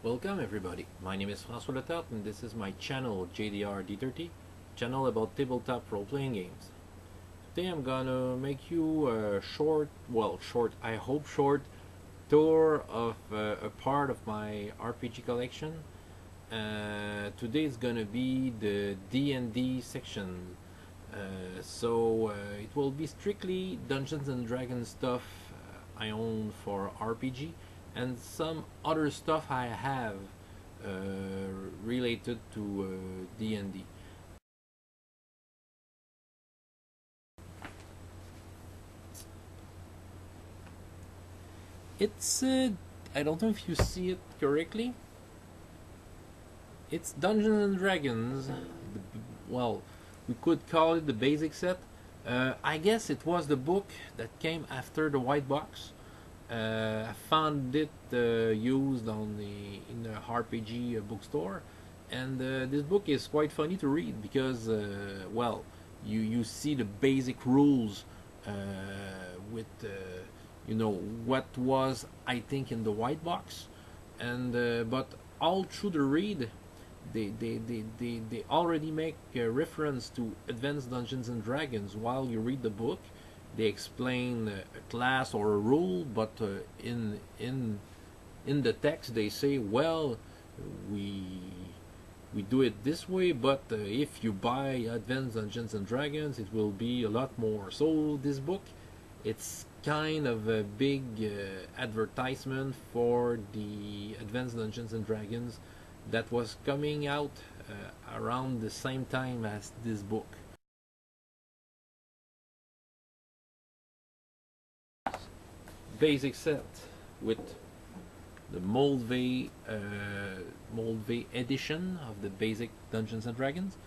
Welcome everybody, my name is François Letarte and this is my channel JDR D30, channel about tabletop role-playing games. Today I'm gonna make you a short, I hope short, tour of a part of my RPG collection. Today is gonna be the D&D section, it will be strictly Dungeons and Dragons stuff I own for RPG and some other stuff I have related to D&D. It's I don't know if you see it correctly. It's Dungeons and Dragons. Well, we could call it the basic set. I guess it was the book that came after the white box. I found it used in the RPG bookstore, and this book is quite funny to read because, you see the basic rules with what was I think in the white box, and but all through the read they already make a reference to Advanced Dungeons and Dragons while you read the book. They explain a class or a rule, but in the text they say, well, we do it this way, but if you buy Advanced Dungeons and Dragons, it will be a lot more. So this book, it's kind of a big advertisement for the Advanced Dungeons and Dragons that was coming out around the same time as this book. Basic set with the Moldvay edition of the basic Dungeons and Dragons.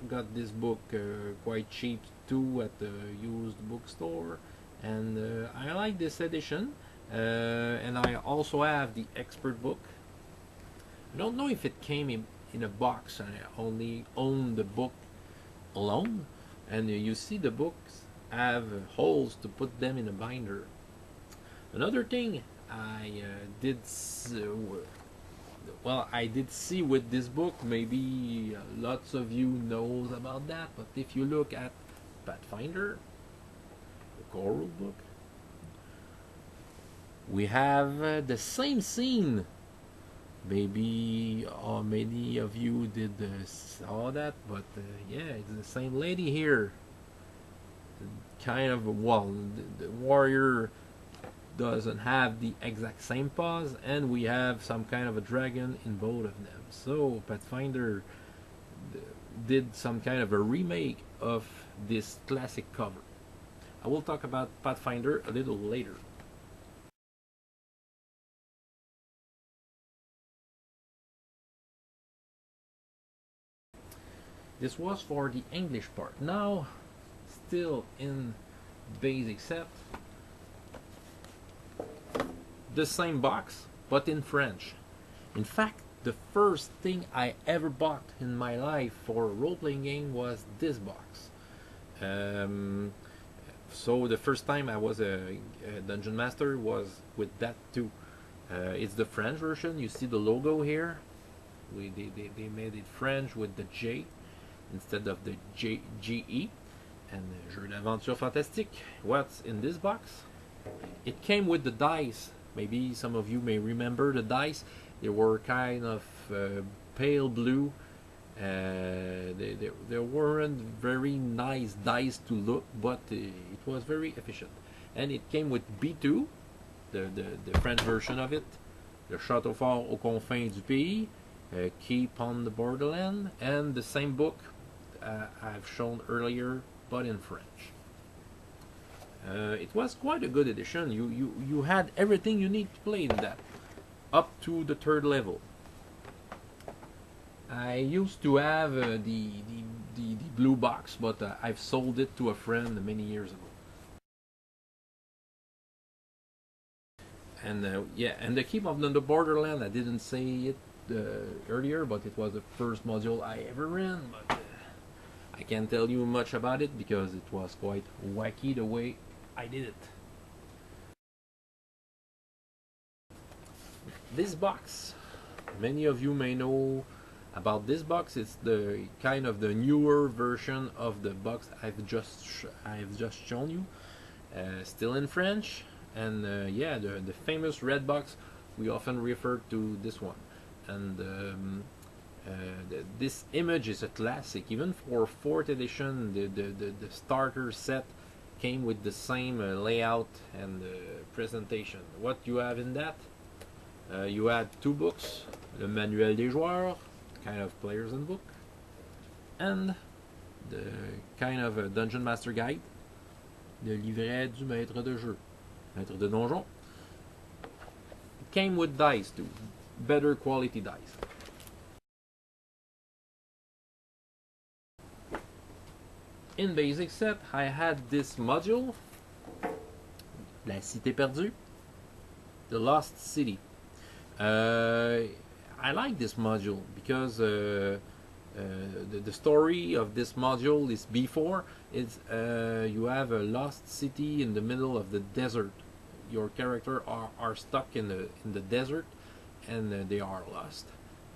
Got this book quite cheap too at the used bookstore, and I like this edition. And I also have the expert book. I don't know if it came in a box. I only own the book alone, and you see the books have holes to put them in a binder. Another thing I did see with this book, maybe lots of you knows about that, but if you look at Pathfinder, the core rule book, we have the same scene. Maybe many of you did saw that, but yeah, it's the same lady here. Kind of, the warrior doesn't have the exact same pose, and we have some kind of a dragon in both of them. So Pathfinder did some kind of a remake of this classic cover. I will talk about Pathfinder a little later. This was for the English part. Now, still in basic set, the same box, but in French. In fact, the first thing I ever bought in my life for a role-playing game was this box. So the first time I was a dungeon master was with that too. It's the French version. You see the logo here. They made it French with the J instead of the GE. And Jeu d'Aventure Fantastique. What's in this box? It came with the dice. Maybe some of you may remember the dice. They were kind of pale blue. They weren't very nice dice to look, but it was very efficient. And it came with B2, the French version of it, the Château Fort aux confins du pays, Keep on the Borderland, and the same book I've shown earlier, but in French. It was quite a good edition. You had everything you need to play in that, up to the 3rd level. I used to have the blue box, but I've sold it to a friend many years ago. And and the Keep on the Borderland, I didn't say it earlier, but it was the first module I ever ran. But I can't tell you much about it because it was quite wacky the way I did it. This box, many of you may know about this box. It's the kind of the newer version of the box I've just shown you. Still in French, and yeah, the famous red box. We often refer to this one, and this image is a classic. Even for 4th edition, the starter set came with the same layout and presentation. What you have in that? You had 2 books, le Manuel des Joueurs, kind of player's handbook, and the kind of a Dungeon Master Guide, le livret du maître de jeu, maître de donjon. It came with dice too, better quality dice. In basic set, I had this module, La Cité Perdue, the Lost City. I like this module because the story of this module is before. It's you have a lost city in the middle of the desert. Your character are stuck in the desert, and they are lost.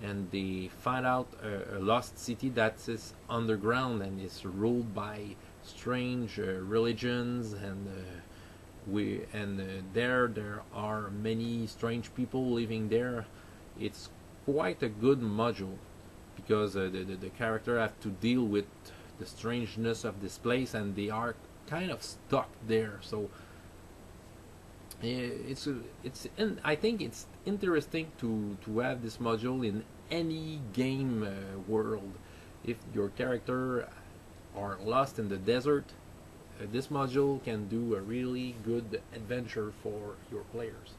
And they find out a lost city that is underground and is ruled by strange religions, and there are many strange people living there. It's quite a good module because the character have to deal with the strangeness of this place, and they are kind of stuck there. So I think it's interesting to have this module in any game world. If your character are lost in the desert, this module can do a really good adventure for your players.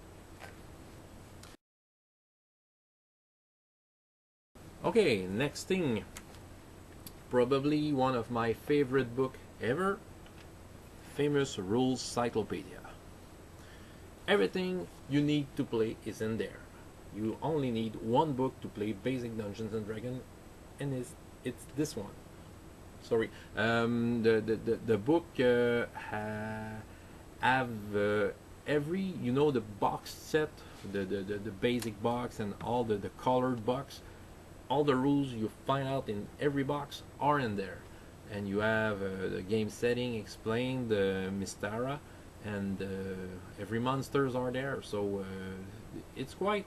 Okay, next thing, probably one of my favorite book ever, famous Rules Cyclopedia. Everything you need to play is in there. You only need one book to play basic Dungeons and Dragons, and it's this one. Sorry, the book have every, you know, the box set, the basic box, and all the colored box. All the rules you find out in every box are in there, and you have the game setting explained, the Mystara, and every monsters are there. So it's quite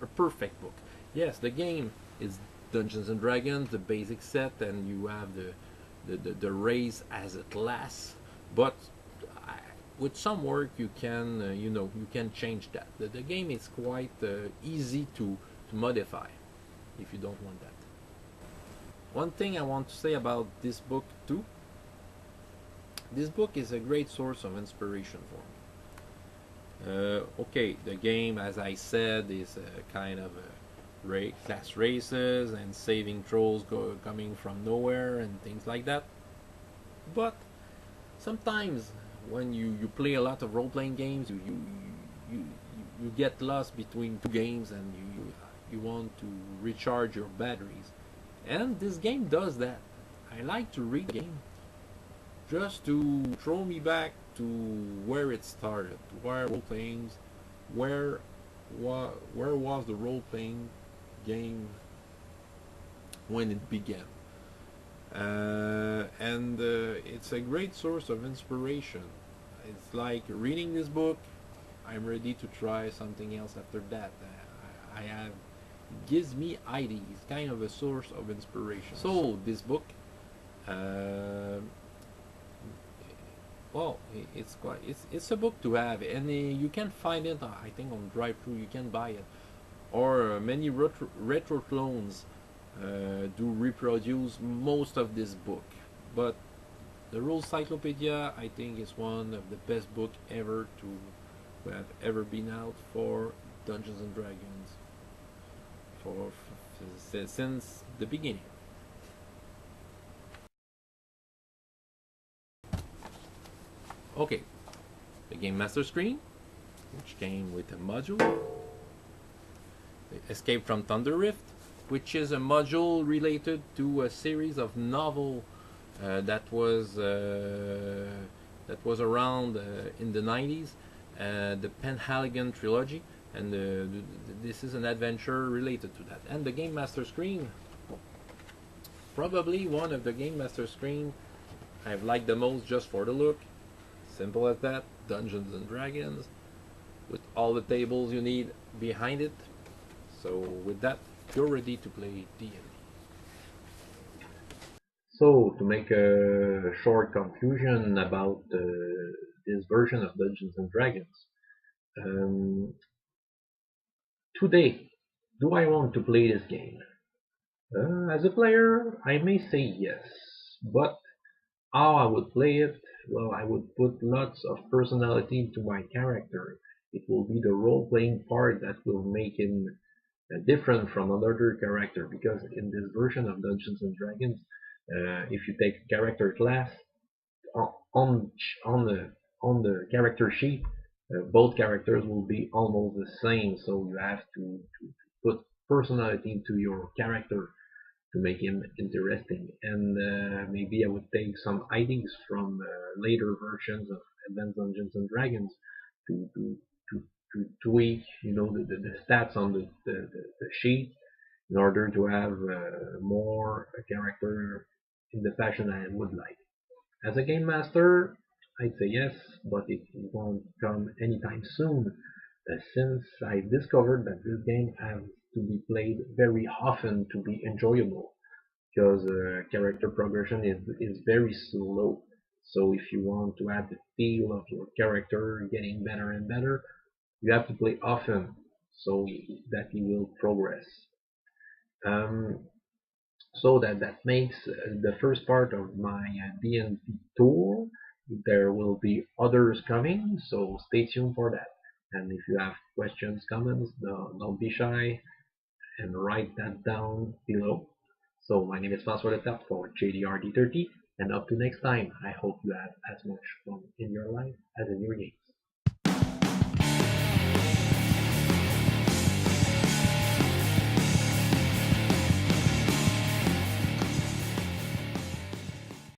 a perfect book. Yes, the game is Dungeons and Dragons, the basic set, and you have the race as a class, but with some work you can you can change that. The game is quite easy to modify if you don't want that. One thing I want to say about this book too, this book is a great source of inspiration for me. Okay, the game, as I said, is a kind of a class races and saving trolls coming from nowhere and things like that. But sometimes when you play a lot of role-playing games, you get lost between 2 games, and you want to recharge your batteries, and this game does that. I like to read the game just to throw me back to where it started, where role-playing, where was the role-playing game when it began. And it's a great source of inspiration. It's like reading this book, I'm ready to try something else after that. I have, gives me ideas, kind of a source of inspiration. So this book, well, it's a book to have, and you can find it, I think, on drive-thru. You can buy it, or many retro clones do reproduce most of this book. But the Rules Cyclopedia, I think, is one of the best book ever to have ever been out for Dungeons and Dragons since the beginning. Okay, the Game Master screen, which came with a module. Escape from Thunder Rift, which is a module related to a series of novel that was around in the 90s, the Penhaligon trilogy. and this is an adventure related to that. And the Game Master screen, probably one of the Game Master screen I've liked the most just for the look. Simple as that. Dungeons and Dragons with all the tables you need behind it. So with that, you're ready to play D&D. So to make a short conclusion about this version of Dungeons and Dragons, um, today, do I want to play this game? As a player, I may say yes, but how I would play it? Well, I would put lots of personality into my character. It will be the role-playing part that will make him different from another character. Because in this version of Dungeons and Dragons, if you take character class on on the on the character sheet, both characters will be almost the same. So you have to put personality into your character to make him interesting. And maybe I would take some ideas from later versions of Advanced Dungeons and Dragons to tweak, the stats on the sheet in order to have more character in the fashion I would like. As a game master, I'd say yes, but it won't come anytime soon, since I discovered that this game has to be played very often to be enjoyable, because character progression is very slow. So if you want to add the feel of your character getting better and better, you have to play often so that you will progress. Um, so that makes the first part of my D&D tour. There will be others coming, so stay tuned for that. And if you have questions, comments, don't be shy and write that down below. So my name is François Letap for JDR D30, and up to next time, I hope you have as much fun in your life as in your game.